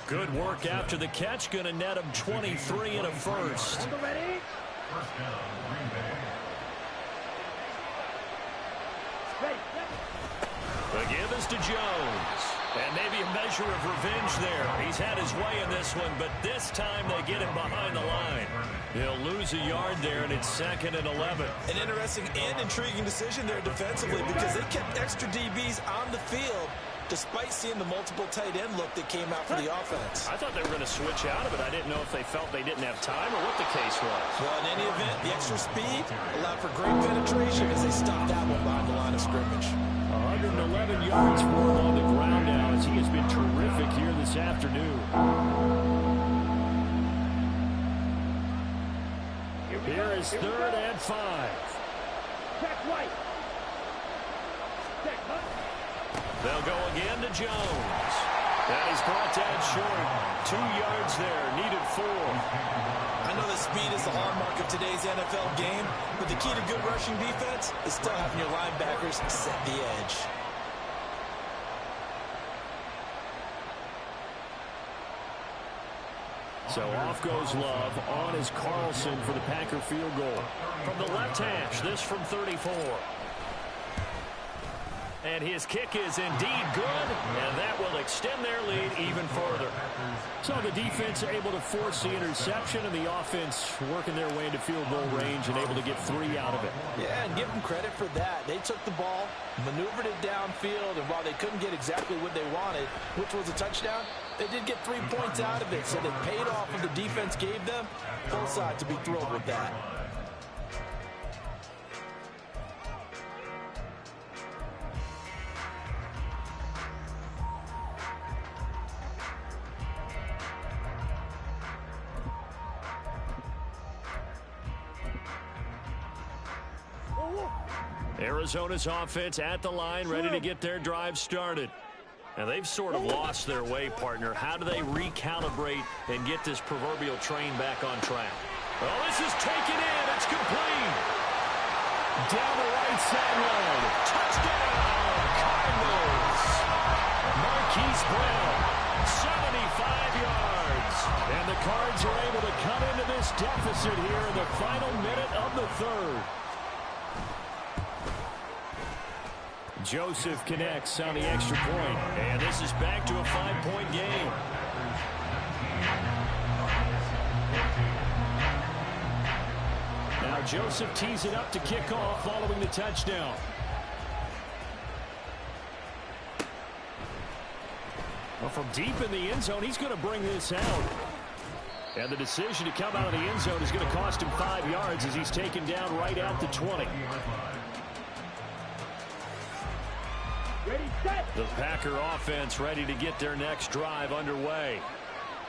Good work after the catch. Going to net him 23 and a first. First down, Green Bay. The give is to Jones. And maybe a measure of revenge there. He's had his way in this one, but this time they get him behind the line. He'll lose a yard there, and it's 2nd and 11. An interesting and intriguing decision there defensively because they kept extra DBs on the field despite seeing the multiple tight end look that came out for the offense. I thought they were going to switch out of it. I didn't know if they felt they didn't have time or what the case was. Well, in any event, the extra speed allowed for great penetration as they stopped that one behind the line of scrimmage. 111 yards for him on the ground now as he has been terrific here this afternoon. Here is 3rd and 5. Check right. Check right. They'll go again to Jones. And he's brought down short. 2 yards there, needed 4. I know that speed is the hallmark of today's NFL game, but the key to good rushing defense is still having your linebackers set the edge. So off goes Love. On is Carlson for the Packer field goal. From the left hash, this from 34. And his kick is indeed good, and that will extend their lead even further. So the defense able to force the interception, and the offense working their way into field goal range and able to get 3 out of it. Yeah, and give them credit for that. They took the ball, maneuvered it downfield, and while they couldn't get exactly what they wanted, which was a touchdown, they did get 3 points out of it, so they paid off what the defense gave them. Both sides to be thrilled with that. Arizona's offense at the line, ready to get their drive started. And they've sort of lost their way, partner. How do they recalibrate and get this proverbial train back on track? Oh, this is taken in. It's complete. Down the right sideline. Touchdown, Cardinals. Marquise Brown, 75 yards. And the Cards are able to cut into this deficit here in the final minute of the 3rd. Joseph connects on the extra point, and this is back to a 5-point game. Now Joseph tees it up to kick off following the touchdown. Well, from deep in the end zone, he's going to bring this out. And the decision to come out of the end zone is going to cost him 5 yards as he's taken down right at the 20. The Packer offense ready to get their next drive underway.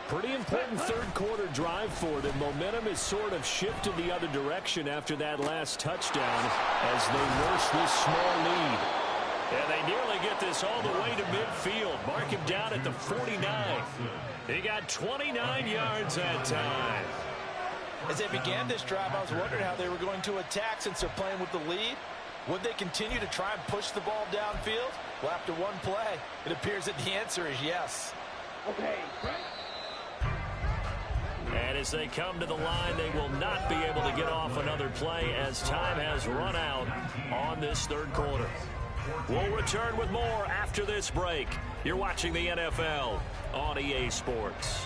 Pretty important 3rd quarter drive for them. Momentum has sort of shifted the other direction after that last touchdown as they nurse this small lead. And they nearly get this all the way to midfield. Mark him down at the 49. He got 29 yards that time. As they began this drive, I was wondering how they were going to attack since they're playing with the lead. Would they continue to try and push the ball downfield? Well, after one play, it appears that the answer is yes. And as they come to the line, they will not be able to get off another play as time has run out on this third quarter. We'll return with more after this break. You're watching the NFL on EA Sports.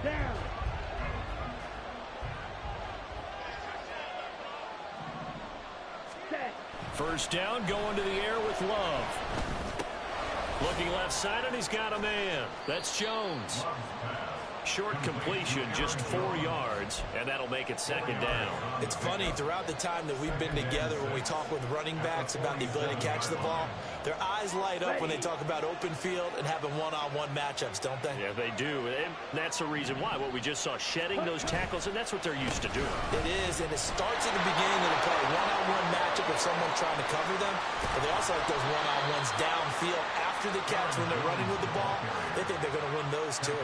Down. First down, going to the air with Love. Looking left side, and he's got a man. That's Jones. Short completion, just 4 yards, and that'll make it second down. It's funny, throughout the time that we've been together, when we talk with running backs about the ability to catch the ball, their eyes light up when they talk about open field and having one-on-one matchups, don't they? Yeah, they do, and that's the reason why. What we just saw, shedding those tackles, and that's what they're used to doing. It is, and it starts at the beginning of the play. One-on-one matchup with someone trying to cover them, but they also like those one-on-ones downfield after the catch when they're running with the ball. They think they're going to win those, too.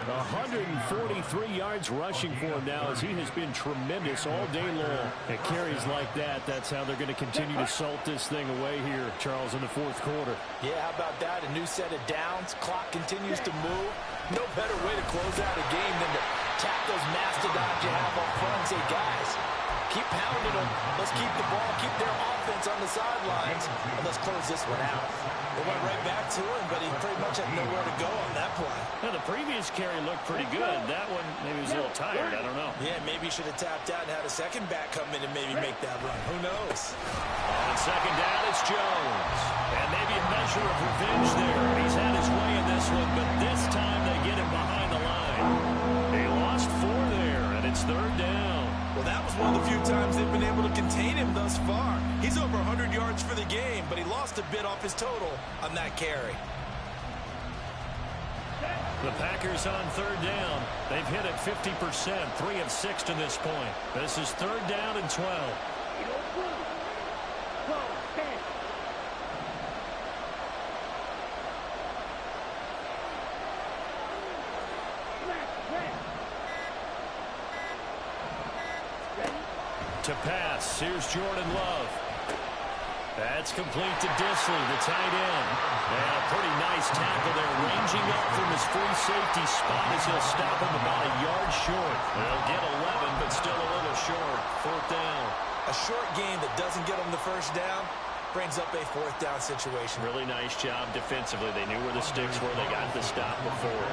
143 yards rushing for him now as he has been tremendous all day long. At carries like that, that's how they're going to continue to salt this thing away here, Charles, in the fourth quarter. Yeah, how about that? A new set of downs. Clock continues to move. No better way to close out a game than to tap those mastodons you have up front and say, guys, keep pounding them. Let's keep the ball, keep their offense on the sidelines, and let's close this one out. They went right back to him, but he pretty much had nowhere to go on that play. Now, the previous carry looked pretty good. That one, maybe he was a little tired. I don't know. Yeah, maybe he should have tapped out and had a second back come in and maybe make that run. Who knows? On second down, it's Jones. And maybe a measure of revenge there. He's had his way in this one, but this time they get him behind the line. They lost 4 there, and it's third down. Well, that was one of the few times they've been able to contain him thus far. He's over 100 yards for the game, but he lost a bit off his total on that carry. The Packers on third down. They've hit it 50%, 3 of 6 to this point. This is third down and 12. To pass, here's Jordan Love. That's complete to Disley, the tight end. And a pretty nice tackle there, ranging up from his free safety spot as he'll stop him about a yard short. They'll get 11, but still a little short. Fourth down. A short game that doesn't get them the first down brings up a fourth down situation. Really nice job defensively. They knew where the sticks were. They got the stop before.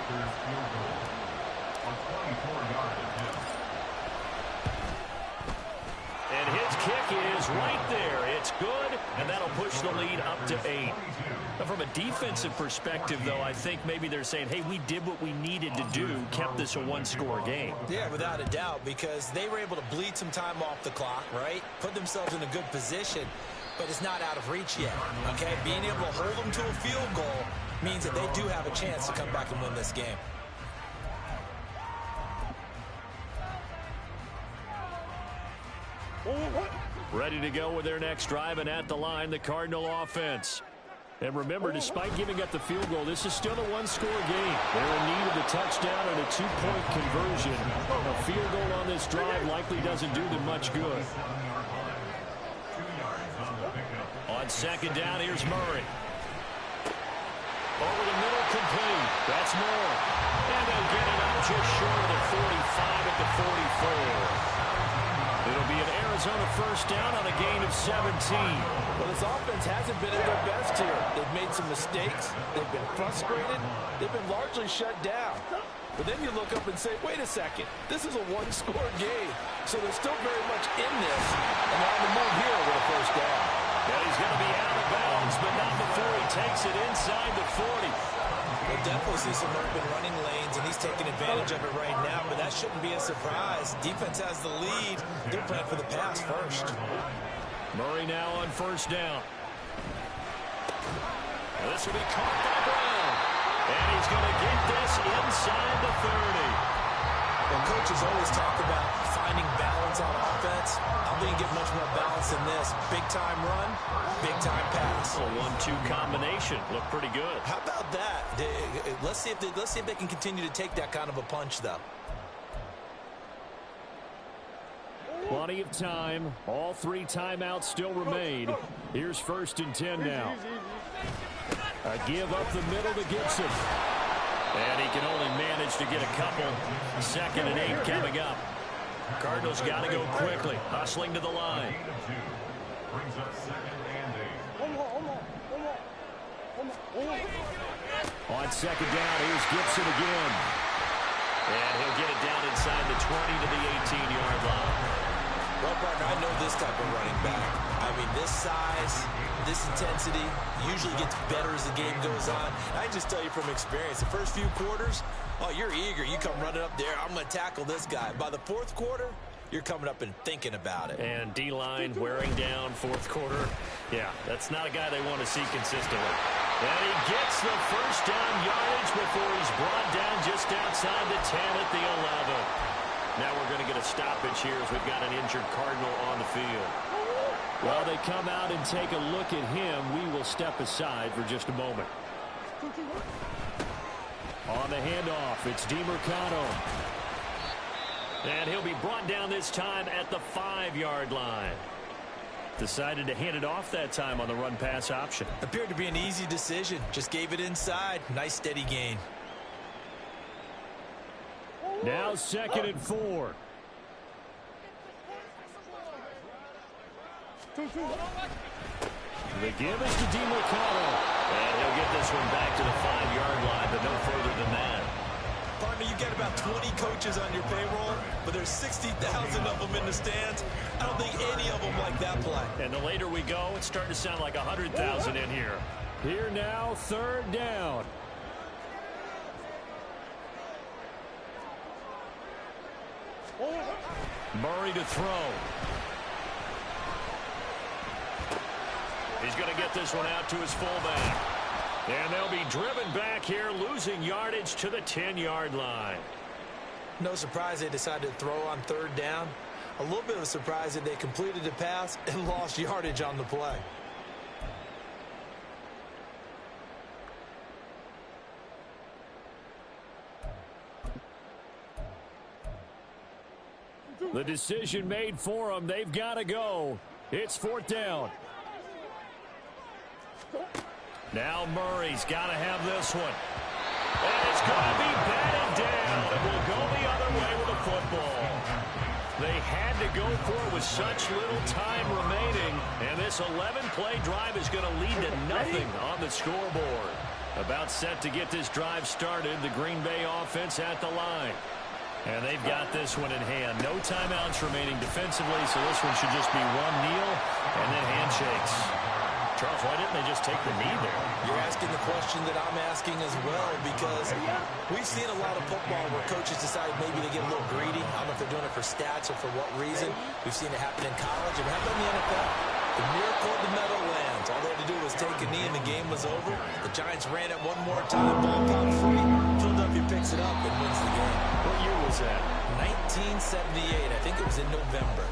And his kick is right there. It's good, and that'll push the lead up to 8. Now, from a defensive perspective, though, I think maybe they're saying, hey, we did what we needed to do, kept this a one-score game. Yeah, without a doubt, because they were able to bleed some time off the clock, right? Put themselves in a good position, but it's not out of reach yet, okay? Being able to hold them to a field goal means that they do have a chance to come back and win this game. Ready to go with their next drive, and at the line, the Cardinal offense. And remember, despite giving up the field goal, this is still a one-score game. They're in need of a touchdown and a 2-point conversion. A field goal on this drive likely doesn't do them much good. On second down, here's Murray. Over the middle, complete. That's Moore. And they'll get it up just short of the 45 at the 44. It'll be an Arizona first down on a gain of 17. Well, this offense hasn't been at their best here. They've made some mistakes. They've been frustrated. They've been largely shut down. But then you look up and say, wait a second, this is a one-score game. So they're still very much in this. And they're on the move here with a first down. And he's going to be out of bounds, but not before he takes it inside the 40. We'll definitely see some open running lanes, and he's taking advantage of it right now, but that shouldn't be a surprise. Defense has the lead. They're playing for the pass first. Murray now on first down. And this will be caught by Brown. And he's going to get this inside the 30. Well, coaches always talk about finding balance on offense. I don't think you get much more balance than this. Big-time run, big-time pass. A 1-2 combination. Looked pretty good. How about that? Let's see if they can continue to take that kind of a punch, though. Plenty of time. All 3 timeouts still remain. Here's 1st and 10 now. A give up the middle to Gibson. And he can only manage to get a couple. 2nd and 8 coming up. Cardinals got to go quickly. Hustling to the line. Brings up 2nd and 8. On 2nd down, here's Gibson again. And he'll get it down inside the 20 to the 18-yard line. Well, partner, I know this type of running back. I mean, this size, this intensity usually gets better as the game goes on. I can just tell you from experience, the first few quarters, oh, you're eager. You come running up there, I'm going to tackle this guy. By the 4th quarter, you're coming up and thinking about it. And D-line wearing down 4th quarter. Yeah, that's not a guy they want to see consistently. And he gets the first down yardage before he's brought down just outside the 10 at the 11. Now we're going to get a stoppage here as we've got an injured Cardinal on the field. While they come out and take a look at him, we will step aside for just a moment. On the handoff, it's DeMarcano. And he'll be brought down this time at the 5-yard line. Decided to hand it off that time on the run-pass option. Appeared to be an easy decision. Just gave it inside. Nice steady gain. Now 2nd and 4. The give is to DeMarcano. And he'll get this one back to the 5-yard line, but no further than that. Partner, you got about 20 coaches on your payroll, but there's 60,000 of them in the stands. I don't think any of them like that play. And the later we go, it's starting to sound like 100,000 in here. Here now, 3rd down. Murray to throw. He's going to get this one out to his fullback. And they'll be driven back here, losing yardage to the 10-yard line. No surprise they decided to throw on 3rd down. A little bit of a surprise that they completed the pass and lost yardage on the play. The decision made for them. They've got to go. It's 4th down. Now Murray's got to have this one. And it's going to be batted down. And will go the other way with the football. They had to go for it with such little time remaining. And this 11-play drive is going to lead to nothing on the scoreboard. About set to get this drive started. The Green Bay offense at the line. And they've got this one in hand. No timeouts remaining defensively, so this one should just be one kneel and then handshakes. Charles, why didn't they just take the knee there? You're asking the question that I'm asking as well, because we've seen a lot of football where coaches decide maybe to get a little greedy. I don't know if they're doing it for stats or for what reason. We've seen it happen in college. It happened in the NFL. The miracle of the medal lands. All they had to do was take a knee and the game was over. The Giants ran it one more time. Ball popped free. Philadelphia picks it up and wins the game. What year was that? 1978. I think it was in November.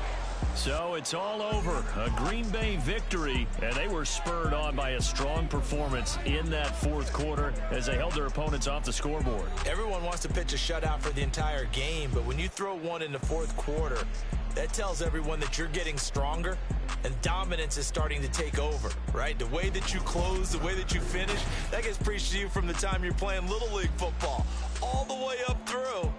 So it's all over. A Green Bay victory, and they were spurred on by a strong performance in that 4th quarter as they held their opponents off the scoreboard. Everyone wants to pitch a shutout for the entire game, but when you throw one in the 4th quarter, that tells everyone that you're getting stronger and dominance is starting to take over, right? The way that you close, the way that you finish, that gets preached to you from the time you're playing Little League football all the way up through.